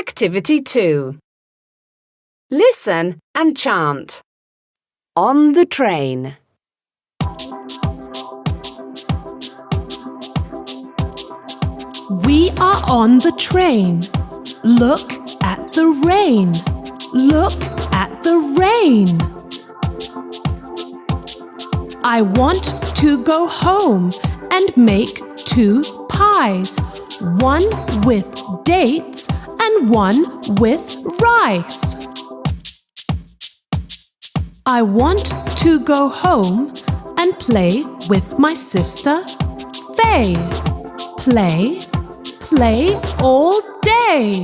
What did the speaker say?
Activity 2. Listen and chant. On the train. We are on the train. Look at the rain. Look at the rain. I want to go home and make 2 pies. One with dates and one with rice. I want to go home and play with my sister Faye. Play all day.